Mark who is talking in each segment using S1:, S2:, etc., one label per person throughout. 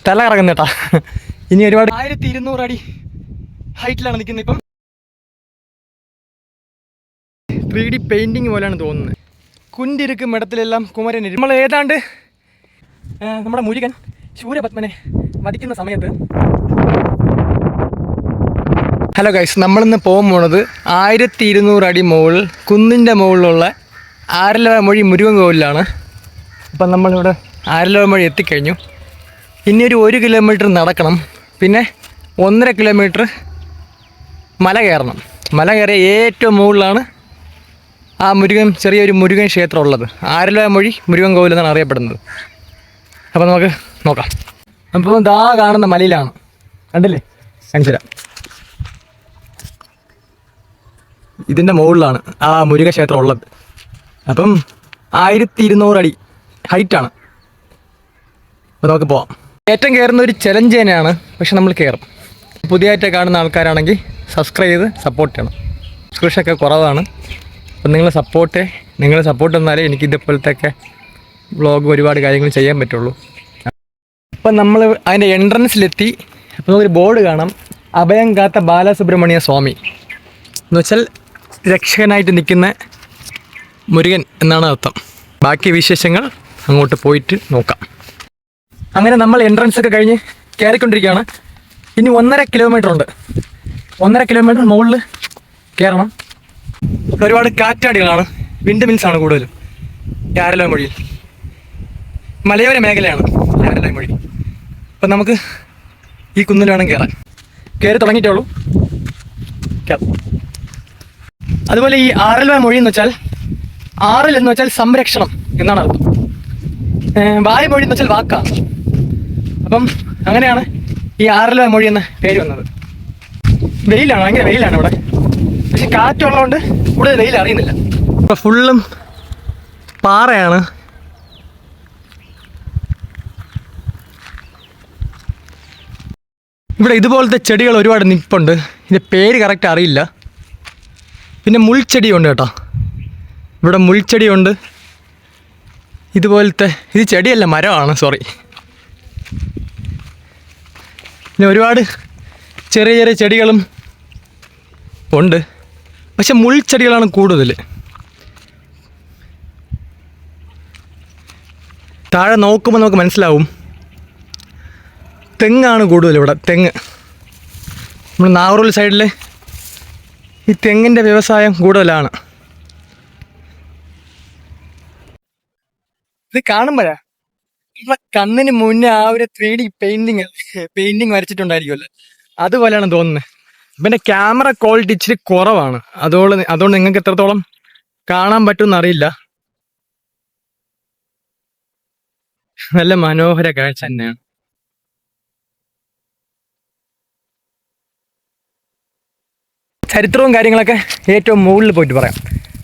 S1: തല കറങ്ങുന്ന കേട്ടാ. ഇനി ഒരുപാട് 1200 അടി ഹൈറ്റിലാണ് നിൽക്കുന്നത്. ഇപ്പം 3D പെയിൻറ്റിങ് പോലെയാണ് തോന്നുന്നത്. കുന്തിരുക്കും ഇടത്തിലെല്ലാം കുമരൻ. നമ്മൾ ഏതാണ്ട് നമ്മുടെ മുരുകൻ ശൂരപത്മനെ വധിക്കുന്ന സമയത്ത്. ഹലോ ഗൈസ്, നമ്മളിന്ന് പോകാൻ പോണത് 1200 അടി മുകളിൽ കുന്നിൻ്റെ മുകളിലുള്ള ആരലമൊഴി മുരുകൻ കോവിലാണ്. അപ്പം നമ്മളിവിടെ ആരലമൊഴി എത്തിക്കഴിഞ്ഞു. ഇനി ഒരു 1 കിലോമീറ്റർ നടക്കണം. പിന്നെ 1.5 കിലോമീറ്റർ മല കയറണം. മല കയറിയ ഏറ്റവും മുകളിലാണ് ആ ചെറിയൊരു മുരുകൻ ക്ഷേത്രം ഉള്ളത്. ആരലമൊഴി മുരുകൻ കോവിൽ എന്നാണ് അറിയപ്പെടുന്നത്. അപ്പോൾ നമുക്ക് നോക്കാം. അപ്പോൾ ദാ കാണുന്ന മലയിലാണ്, കണ്ടില്ലേ? കാണിച്ചു തരാം. ഇതിൻ്റെ മുകളിലാണ് ആ മുരുക ക്ഷേത്രം ഉള്ളത്. അപ്പം 1200 അടി ഹൈറ്റാണ്. അപ്പോൾ നമുക്ക് പോവാം. ഏറ്റവും കയറുന്ന ഒരു ചലഞ്ച് തന്നെയാണ്, പക്ഷെ നമ്മൾ കയറും. പുതിയതായിട്ട് കാണുന്ന ആൾക്കാരാണെങ്കിൽ സബ്സ്ക്രൈബ് ചെയ്ത് സപ്പോർട്ട് ചെയ്യണം. സബ്സ്ക്രിപ്ഷനൊക്കെ കുറവാണ്. അപ്പം നിങ്ങളെ സപ്പോർട്ട് തന്നാലേ എനിക്ക് ഇതേപോലത്തെയൊക്കെ വ്ളോഗ് ഒരുപാട് കാര്യങ്ങൾ ചെയ്യാൻ പറ്റുള്ളൂ. അപ്പം നമ്മൾ അതിൻ്റെ എൻട്രൻസിലെത്തി. അപ്പോൾ നമുക്കൊരു ബോർഡ് കാണാം, അഭയം കാത്ത ബാലസുബ്രഹ്മണ്യ സ്വാമി എന്ന് വെച്ചാൽ രക്ഷകനായിട്ട് നിൽക്കുന്ന മുരുകൻ എന്നാണ് അർത്ഥം. ബാക്കി വിശേഷങ്ങൾ അങ്ങോട്ട് പോയിട്ട് നോക്കാം. അങ്ങനെ നമ്മൾ എൻട്രൻസ് ഒക്കെ കഴിഞ്ഞ് കയറിക്കൊണ്ടിരിക്കുകയാണ്. ഇനി 1.5 കിലോമീറ്റർ ഉണ്ട്. 1.5 കിലോമീറ്റർ മുകളിൽ കയറണം. ഒരുപാട് കാറ്റാടികളാണ്, വിൻഡ് മിൽസാണ് കൂടുതലും ആരലമൊഴിയിൽ. മലയോര മേഖലയാണ് ആരലമൊഴി. അപ്പം നമുക്ക് ഈ കുന്നിൽ വേണം കയറി തുടങ്ങിയിട്ടേ ഉള്ളൂ. അതുപോലെ ഈ ആരലമൊഴി എന്ന് വെച്ചാൽ, ആറിൽ എന്ന് വെച്ചാൽ സംരക്ഷണം എന്നാണ് അർത്ഥം. വായമൊഴി എന്ന് വെച്ചാൽ വാക്കാണ്. അപ്പം അങ്ങനെയാണ് ഈ ആരലമൊഴി എന്ന പേര് വന്നത്. വെയിലാണ്, ഭയങ്കര വെയിലാണ് ഇവിടെ. പക്ഷെ കാറ്റുള്ളതുകൊണ്ട് കൂടുതൽ വെയിൽ അറിയുന്നില്ല. ഇപ്പം ഫുള്ളും പാറയാണ്. ഇവിടെ ഇതുപോലത്തെ ചെടികൾ ഒരുപാട് നിൽപ്പുണ്ട്. ഇതിൻ്റെ പേര് കറക്റ്റ് അറിയില്ല. പിന്നെ മുൾച്ചെടിയുണ്ട് കേട്ടോ. ഇവിടെ മുൾച്ചെടിയുണ്ട്. ഇതുപോലത്തെ, ഇത് ചെടിയല്ല മരമാണ്, സോറി. പിന്നെ ഒരുപാട് ചെറിയ ചെറിയ ചെടികളും ഉണ്ട്. പക്ഷെ മുൾച്ചെടികളാണ് കൂടുതൽ. താഴെ നോക്കുമ്പോൾ നമുക്ക് മനസ്സിലാവും തെങ്ങാണ് കൂടുതൽ ഇവിടെ. തെങ്ങ്, നമ്മൾ നാഗൂർ സൈഡിൽ ഈ തെങ്ങിൻ്റെ വ്യവസായം കൂടുതലാണ്. ഇത് കാണുമ്പോഴാ നമ്മളെ കണ്ണിന് മുന്നേ ആ ഒരു 3D പെയിന്റിങ് വരച്ചിട്ടുണ്ടായിരിക്കുമല്ലോ, അതുപോലെയാണ് തോന്നുന്നത്. പിന്നെ ക്യാമറ ക്വാളിറ്റി ഇച്ചിരി കുറവാണ്. അതുകൊണ്ട് നിങ്ങൾക്ക് എത്രത്തോളം കാണാൻ പറ്റുമെന്ന് അറിയില്ല. നല്ല മനോഹര കാഴ്ച തന്നെയാണ്. ചരിത്രവും കാര്യങ്ങളൊക്കെ ഏറ്റവും മുകളിൽ പോയിട്ട് പറയാം.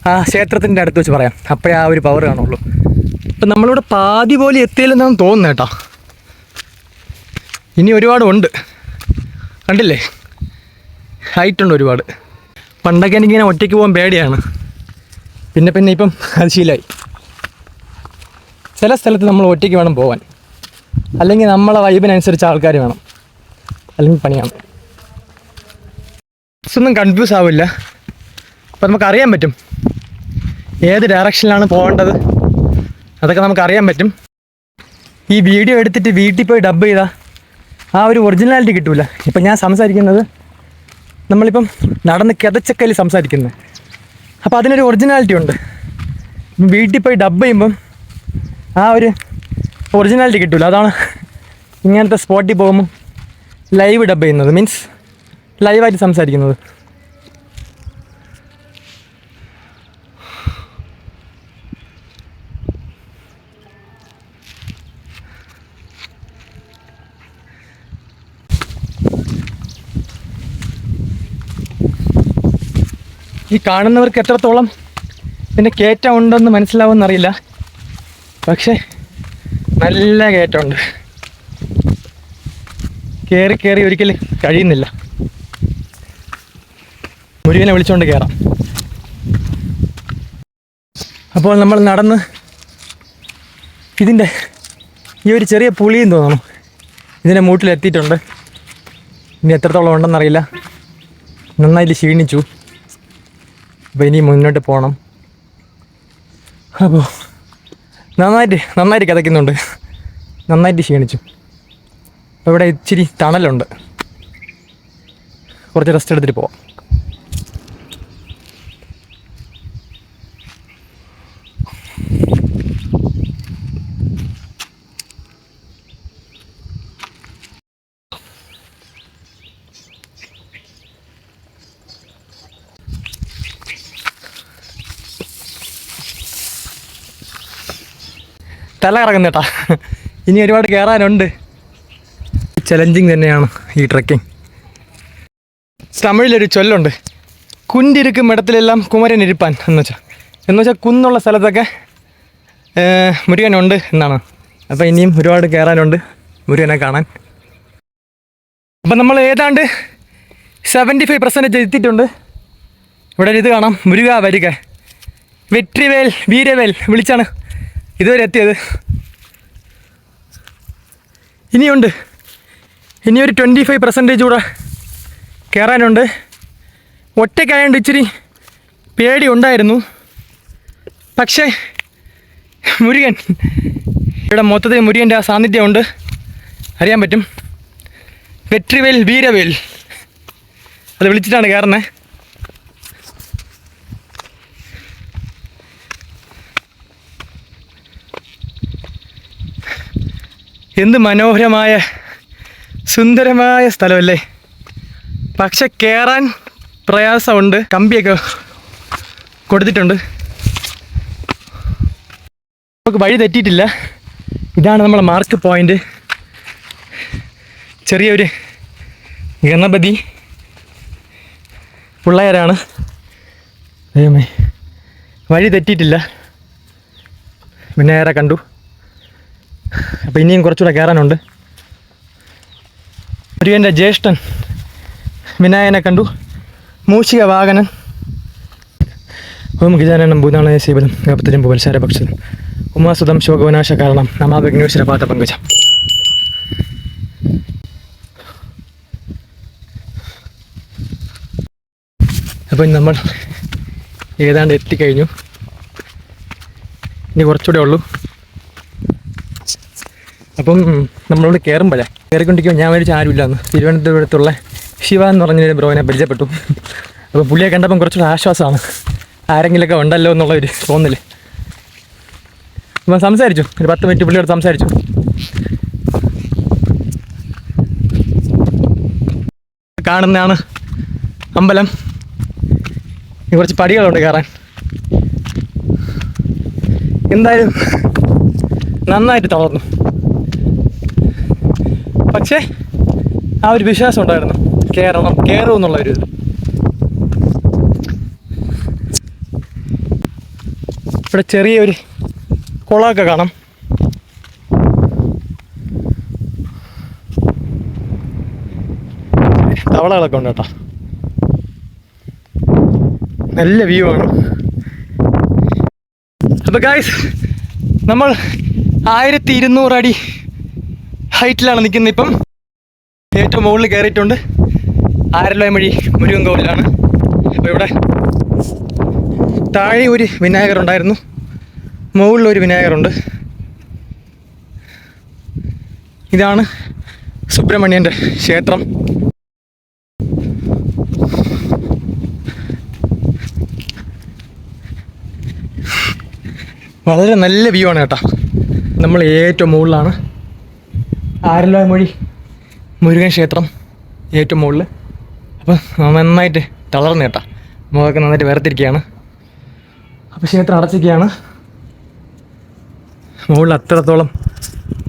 S1: ആ ക്ഷേത്രത്തിൻ്റെ അടുത്ത് വെച്ച് പറയാം. അപ്പോഴേ ആ ഒരു പവർ കാണുള്ളൂ. അപ്പം നമ്മളിവിടെ പാതി പോലെ എത്തിയില്ലെന്നാണ് തോന്നുന്നത് കേട്ടോ. ഇനി ഒരുപാട് ഉണ്ട്, കണ്ടില്ലേ? ഹൈറ്റുണ്ട് ഒരുപാട്. പണ്ടൊക്കെ എനിക്കിങ്ങനെ ഒറ്റയ്ക്ക് പോകാൻ പേടിയാണ്. പിന്നെ ഇപ്പം അത് ശീലമായി. ചില സ്ഥലത്ത് നമ്മൾ ഒറ്റയ്ക്ക് വേണം പോകാൻ, അല്ലെങ്കിൽ നമ്മളെ വൈബിനനുസരിച്ച് ആൾക്കാർ വേണം, അല്ലെങ്കിൽ പണിയാണ്. ഒന്നും കൺഫ്യൂസ് ആവില്ല. അപ്പം നമുക്കറിയാൻ പറ്റും ഏത് ഡയറക്ഷനിലാണ് പോകേണ്ടത്. അതൊക്കെ നമുക്കറിയാൻ പറ്റും. ഈ വീഡിയോ എടുത്തിട്ട് വീട്ടിൽ പോയി ഡബ് ചെയ്താൽ ആ ഒരു ഒറിജിനാലിറ്റി കിട്ടില്ല. ഇപ്പം ഞാൻ സംസാരിക്കുന്നത് നമ്മളിപ്പം നടന്ന് കിതച്ചക്കയിൽ സംസാരിക്കുന്നത്. അപ്പോൾ അതിനൊരു ഒറിജിനാലിറ്റി ഉണ്ട്. വീട്ടിൽ പോയി ഡബ് ചെയ്യുമ്പം ആ ഒരു ഒറിജിനാലിറ്റി കിട്ടില്ല. അതാണ് ഇങ്ങനത്തെ സ്പോട്ടിൽ പോകുമ്പം ലൈവ് ഡബ് ചെയ്യുന്നത്, മീൻസ് ലൈവായിട്ട് സംസാരിക്കുന്നത്. ഈ കാണുന്നവർക്ക് എത്രത്തോളം പിന്നെ കയറ്റം ഉണ്ടെന്ന് മനസ്സിലാവുമെന്നറിയില്ല. പക്ഷേ നല്ല കയറ്റമുണ്ട്. കയറി ഒരിക്കലും കഴിയുന്നില്ല. മുരുകനെ വിളിച്ചുകൊണ്ട് കയറാം. അപ്പോൾ നമ്മൾ നടന്ന് ഇതിൻ്റെ ഈ ഒരു ചെറിയ പുളിയും തോന്നണം. ഇതിൻ്റെ മൂട്ടിലെത്തിയിട്ടുണ്ട്. ഇനി എത്രത്തോളം ഉണ്ടെന്നറിയില്ല. നന്നായിട്ട് ക്ഷീണിച്ചു. അപ്പോൾ ഇനി മുന്നോട്ട് പോകണം. അപ്പോൾ നന്നായിട്ട് കിതയ്ക്കുന്നുണ്ട്. നന്നായിട്ട് ക്ഷീണിച്ചു. അപ്പോൾ ഇവിടെ ഇച്ചിരി തണലുണ്ട്. കുറച്ച് റെസ്റ്റ് എടുത്തിട്ട് പോവാം. തല കറങ്ങുന്ന കേട്ടാ. ഇനി ഒരുപാട് കയറാനുണ്ട്. ചലഞ്ചിങ് തന്നെയാണ് ഈ ട്രക്കിംഗ്. തമിഴിലൊരു ചൊല്ലുണ്ട്, കുന്തിരിക്കും ഇടത്തിലെല്ലാം കുമരൻ ഇരിപ്പാൻ എന്ന് വെച്ചാൽ കുന്നുള്ള സ്ഥലത്തൊക്കെ മുരുകനുണ്ട് എന്നാണ്. അപ്പോൾ ഇനിയും ഒരുപാട് കയറാനുണ്ട് മുരുകനെ കാണാൻ. അപ്പം നമ്മൾ ഏതാണ്ട് 75% എത്തിയിട്ടുണ്ട്. ഇവിടെ ഒരു ഇത് കാണാം, മുരുക വരിക വെട്രിവേൽ വീരവേൽ വിളിച്ചാണ് ഇതുവരെ എത്തിയത്. ഇനിയൊരു 25% കൂടെ കയറാനുണ്ട്. ഒറ്റയ്ക്കായതുകൊണ്ട് ഇച്ചിരി പേടി ഉണ്ടായിരുന്നു. പക്ഷേ മുരുകൻ ഇവിടെ മൊത്തത്തിൽ മുരുകൻ്റെ ആ സാന്നിധ്യമുണ്ട്, അറിയാൻ പറ്റും. വെട്രിവേൽ വീരവേൽ അത് വിളിച്ചിട്ടാണ് കയറുന്നത്. എന്ത് മനോഹരമായ സുന്ദരമായ സ്ഥലമല്ലേ. പക്ഷെ കയറാൻ പ്രയാസമുണ്ട്. കമ്പിയൊക്കെ കൊടുത്തിട്ടുണ്ട്. നമുക്ക് വഴി തെറ്റിയിട്ടില്ല. ഇതാണ് നമ്മളെ മാർക്ക് പോയിൻ്റ്. ചെറിയൊരു ഗണപതി പിള്ളേരാണ്. ദൈവമേ, വഴി തെറ്റിയിട്ടില്ല. വിനായകരെ കണ്ടു. അപ്പോൾ ഇനിയും കുറച്ചുകൂടെ കയറാനുണ്ട്. മുരുകൻ്റെ ജ്യേഷ്ഠൻ വിനായകനെ കണ്ടു. മൂഷിക വാഹനൻ ഓം ഗജാനനം ഭൂതാണയ ശിവനം ഗപത്തിലും പുവൽശാര പക്ഷം ഉമാസുതം ശോകവനാശ കാരണം നമാവിഘ്നേശ്വര പാത പങ്കജ. അപ്പം നമ്മൾ ഏതാണ്ട് എത്തിക്കഴിഞ്ഞു. ഇനി കുറച്ചുകൂടെ ഉള്ളൂ. അപ്പം നമ്മളോട് കയറിക്കൊണ്ടിരിക്കുമ്പോൾ ഞാൻ മേടിച്ച ആരുമില്ലാന്ന്. തിരുവനന്തപുരത്തുള്ള ശിവ എന്ന് പറഞ്ഞൊരു ബ്രോനെ പരിചയപ്പെട്ടു. അപ്പോൾ പുള്ളിയെ കണ്ടപ്പം കുറച്ചുകൂടെ ആശ്വാസമാണ്, ആരെങ്കിലുമൊക്കെ ഉണ്ടല്ലോ എന്നുള്ളൊരു തോന്നൽ. അപ്പം സംസാരിച്ചു, ഒരു 10 മിനിറ്റ് പുള്ളിയോട് സംസാരിച്ചു. കാണുന്നതാണ് അമ്പലം. കുറച്ച് പടികളുണ്ട് കയറാൻ. എന്തായാലും നന്നായിട്ട് തളർന്നു. പക്ഷേ ആ ഒരു വിശ്വാസം ഉണ്ടായിരുന്നു, കയറും എന്നുള്ളൊരു ഇത്. ഇവിടെ ചെറിയൊരു കുളമൊക്കെ കാണാം. തവളകളൊക്കെ ഉണ്ട് കേട്ടോ. നല്ല വ്യൂ ആണ്. അപ്പോൾ ഗായ്സ്, നമ്മൾ 1200 അടി ഹൈറ്റിലാണ് നിൽക്കുന്നത്. ഇപ്പം ഏറ്റവും മുകളിൽ കയറിയിട്ടുണ്ട്. ആരല്ലോയമഴി മുരുകൻ കോവിലാണ്. അപ്പോൾ ഇവിടെ താഴെ ഒരു വിനായകരുണ്ടായിരുന്നു, മുകളിലൊരു വിനായകരുണ്ട്. ഇതാണ് സുബ്രഹ്മണ്യൻ്റെ ക്ഷേത്രം. വളരെ നല്ല വ്യൂ ആണ് കേട്ടോ. നമ്മൾ ഏറ്റവും മുകളിലാണ്. ആരല്ലോയമഴി മുരുകൻ ക്ഷേത്രം ഏറ്റവും മുകളിൽ. അപ്പം നന്നായിട്ട് തളർന്നു കേട്ടോ. മുഖമൊക്കെ നന്നായിട്ട് വേർതിരിക്കുകയാണ്. അപ്പോൾ ക്ഷേത്രം അടച്ചിരിക്കുകയാണ്. മുകളിൽ അത്രത്തോളം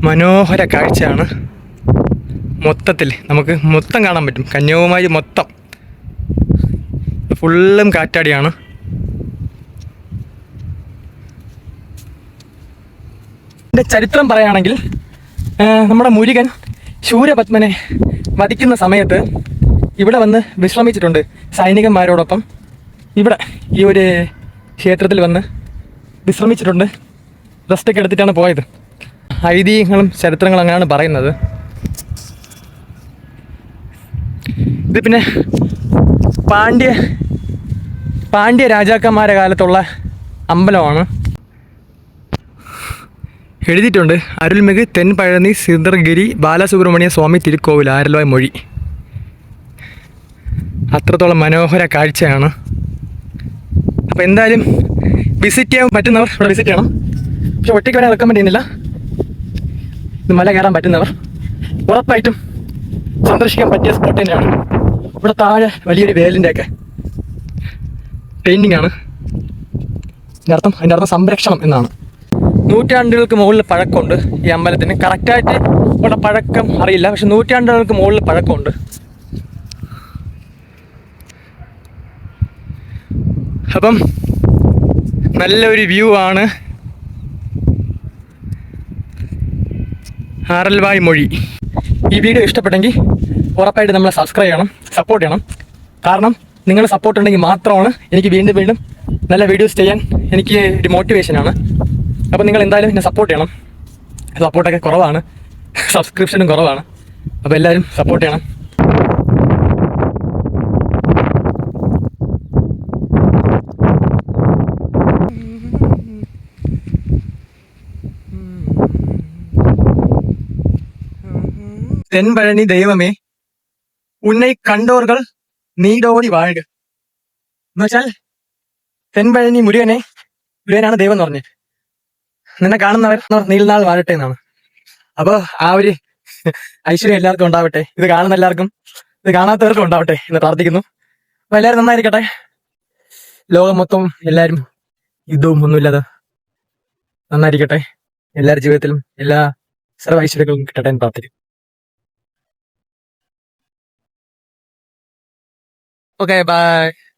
S1: മനോഹര കാഴ്ചയാണ്. മൊത്തത്തിൽ നമുക്ക് മൊത്തം കാണാൻ പറ്റും. കന്യാകുമാരി മൊത്തം ഫുള്ളും കാറ്റാടിയാണ്. ഇതിൻ്റെ ചരിത്രം പറയുകയാണെങ്കിൽ, നമ്മുടെ മുരുകൻ ശൂരപത്മനെ വധിക്കുന്ന സമയത്ത് ഇവിടെ വന്ന് വിശ്രമിച്ചിട്ടുണ്ട് സൈനികന്മാരോടൊപ്പം. ഇവിടെ ഈ ഒരു ക്ഷേത്രത്തിൽ വന്ന് വിശ്രമിച്ചിട്ടുണ്ട്. റെസ്റ്റൊക്കെ എടുത്തിട്ടാണ് പോയത്. ഐതിഹ്യങ്ങളും ചരിത്രങ്ങളും അങ്ങനെയാണ് പറയുന്നത്. ഇത് പിന്നെ പാണ്ഡ്യ രാജാക്കന്മാരുടെ കാലത്തുള്ള അമ്പലമാണ്. എഴുതിയിട്ടുണ്ട് അരുൾമിகு തെൻപഴനി സിദ്ധർഗിരി ബാലസുബ്രഹ്മണ്യ സ്വാമി തിരുക്കോവിൽ ആരൽവായ് മൊഴി. അത്രത്തോളം മനോഹര കാഴ്ചയാണ്. അപ്പോൾ എന്തായാലും വിസിറ്റ് ചെയ്യാൻ പറ്റുന്നവർ ഇവിടെ വിസിറ്റ് ചെയ്യണം. പക്ഷെ ഒറ്റയ്ക്ക് വരാൻ റെക്കമെൻഡ് ചെയ്യുന്നില്ല. ഇത് മല കയറാൻ പറ്റുന്നവർ ഉറപ്പായിട്ടും സന്ദർശിക്കാൻ പറ്റിയ സ്പോട്ട് തന്നെയാണ്. ഇവിടെ താഴെ വലിയൊരു വേലിൻ്റെയൊക്കെ പെയിൻറ്റിംഗ് ആണ്. അതിൻ്റെ അർത്ഥം സംരക്ഷണം എന്നാണ്. നൂറ്റാണ്ടുകൾക്ക് മുകളിൽ പഴക്കമുണ്ട് ഈ അമ്പലത്തിന്. കറക്റ്റായിട്ട് ഇവിടെ പഴക്കം അറിയില്ല, പക്ഷെ നൂറ്റാണ്ടുകൾക്ക് മുകളിൽ പഴക്കമുണ്ട്. അപ്പം നല്ലൊരു വ്യൂ ആണ് ആറൽവായ് മൊഴി. ഈ വീഡിയോ ഇഷ്ടപ്പെട്ടെങ്കിൽ ഉറപ്പായിട്ട് നമ്മളെ സബ്സ്ക്രൈബ് ചെയ്യണം, സപ്പോർട്ട് ചെയ്യണം. കാരണം നിങ്ങളുടെ സപ്പോർട്ട് ഉണ്ടെങ്കിൽ മാത്രമാണ് എനിക്ക് വീണ്ടും വീണ്ടും നല്ല വീഡിയോസ് ചെയ്യാൻ എനിക്ക് ഒരു മോട്ടിവേഷനാണ്. അപ്പോൾ നിങ്ങൾ എന്തായാലും എന്നെ സപ്പോർട്ട് ചെയ്യണം. സപ്പോർട്ടൊക്കെ കുറവാണ്, സബ്സ്ക്രിപ്ഷനും കുറവാണ്. അപ്പോൾ എല്ലാവരും സപ്പോർട്ട് ചെയ്യണം. தென்பழனி தெய்வமே ഉന്നെ കണ്ടോർകൾ നീടോടി വാഴുക എന്ന് വെച്ചാൽ തെൻപഴനി മുരുകനാണ് ദൈവം എന്ന് പറഞ്ഞത്. നിന്നെ കാണുന്നവർ നീൽനാൾ വാഴട്ടെ എന്നാണ്. അപ്പോൾ ആ ഒരു ഐശ്വര്യം എല്ലാവർക്കും ഉണ്ടാവട്ടെ. ഇത് കാണുന്ന എല്ലാവർക്കും, ഇത് കാണാത്തവർക്കും ഉണ്ടാവട്ടെ എന്ന് പ്രാർത്ഥിക്കുന്നു. അപ്പോൾ എല്ലാവരും നന്നായിരിക്കട്ടെ. ലോകം മൊത്തം എല്ലാവരും യുദ്ധവും ഒന്നുമില്ലാതെ നന്നായിരിക്കട്ടെ. എല്ലാവരുടെ ജീവിതത്തിലും എല്ലാ സർവ്വ ഐശ്വര്യങ്ങളും കിട്ടട്ടെ എന്ന് പ്രാർത്ഥിക്കും. Okay, bye.